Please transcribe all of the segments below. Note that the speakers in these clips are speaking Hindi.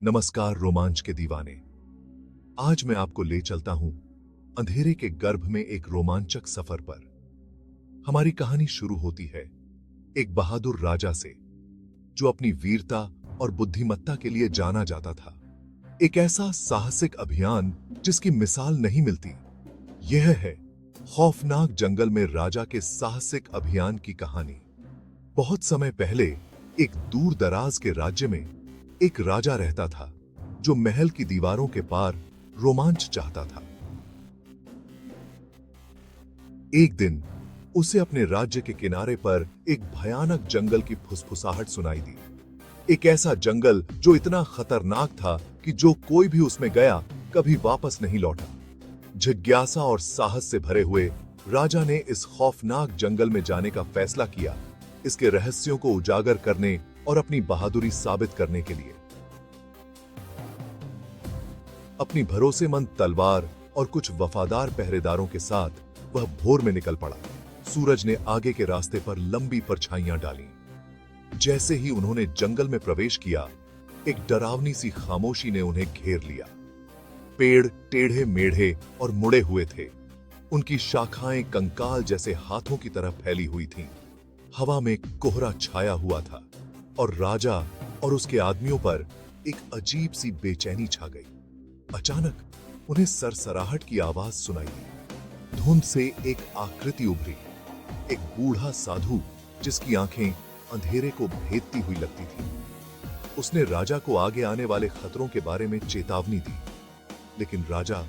नमस्कार रोमांच के दीवाने। आज मैं आपको ले चलता हूं अंधेरे के गर्भ में एक रोमांचक सफर पर। हमारी कहानी शुरू होती है एक बहादुर राजा से जो अपनी वीरता और बुद्धिमत्ता के लिए जाना जाता था। एक ऐसा साहसिक अभियान जिसकी मिसाल नहीं मिलती। यह है खौफनाक जंगल में राजा के साहसिक अभियान की कहानी। बहुत समय पहले एक दूर दराज के राज्य में एक राजा रहता था जो महल की दीवारों के पार रोमांच चाहता था। एक दिन उसे अपने राज्य के किनारे पर एक भयानक जंगल की फुसफुसाहट सुनाई दी। एक ऐसा जंगल जो इतना खतरनाक था कि जो कोई भी उसमें गया कभी वापस नहीं लौटा। जिज्ञासा और साहस से भरे हुए राजा ने इस खौफनाक जंगल में जाने का फैसला किया, इसके रहस्यों को उजागर करने और अपनी बहादुरी साबित करने के लिए। अपनी भरोसेमंद तलवार और कुछ वफादार पहरेदारों के साथ वह भोर में निकल पड़ा। सूरज ने आगे के रास्ते पर लंबी परछाइयां डाली। जैसे ही उन्होंने जंगल में प्रवेश किया, एक डरावनी सी खामोशी ने उन्हें घेर लिया। पेड़ टेढ़े मेढ़े और मुड़े हुए थे, उनकी शाखाएं कंकाल जैसे हाथों की तरह फैली हुई थीं। हवा में कोहरा छाया हुआ था और राजा और उसके आदमियों पर एक अजीब सी बेचैनी छा गई। अचानक उन्हें सरसराहट की आवाज सुनाई दी। धुंध से एक आकृति उभरी, एक बूढ़ा साधु जिसकी आंखें अंधेरे को भेदती हुई लगती थी। उसने राजा को आगे आने वाले खतरों के बारे में चेतावनी दी, लेकिन राजा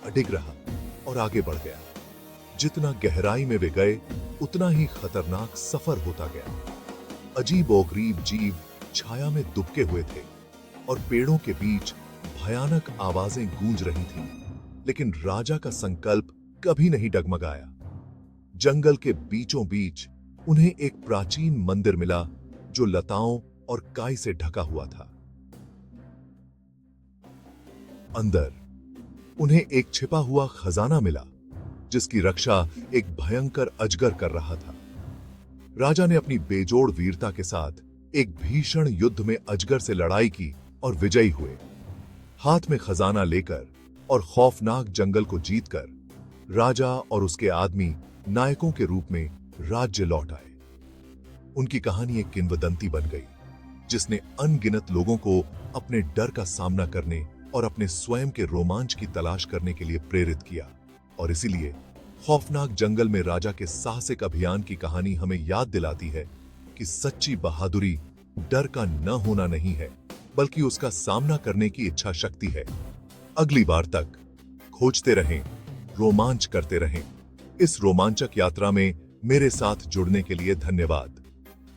अडिग रहा और आगे बढ़ गया। जितना गहराई में वे गए, उतना ही खतरनाक सफर होता गया। अजीबोगरीब जीव छाया में दुबके हुए थे और पेड़ों के बीच भयानक आवाजें गूंज रही थीं, लेकिन राजा का संकल्प कभी नहीं डगमगाया। जंगल के बीचों बीच उन्हें एक प्राचीन मंदिर मिला जो लताओं और काई से ढका हुआ था। अंदर उन्हें एक छिपा हुआ खजाना मिला जिसकी रक्षा एक भयंकर अजगर कर रहा था। राजा ने अपनी बेजोड़ वीरता के साथ एक भीषण युद्ध में अजगर से लड़ाई की और विजयी हुए। हाथ में खजाना लेकर और खौफनाक जंगल को जीतकर राजा और उसके आदमी नायकों के रूप में राज्य लौट आए। उनकी कहानी एक किंवदंती बन गई जिसने अनगिनत लोगों को अपने डर का सामना करने और अपने स्वयं के रोमांच की तलाश करने के लिए प्रेरित किया। और इसीलिए खौफनाक जंगल में राजा के साहसिक अभियान की कहानी हमें याद दिलाती है कि सच्ची बहादुरी डर का न होना नहीं है, बल्कि उसका सामना करने की इच्छा शक्ति है। अगली बार तक खोजते रहें, रोमांच करते रहें। इस रोमांचक यात्रा में मेरे साथ जुड़ने के लिए धन्यवाद।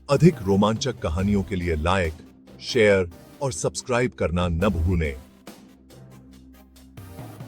अधिक रोमांचक कहानियों के लिए लाइक, शेयर और सब्सक्राइब करना न भूलें।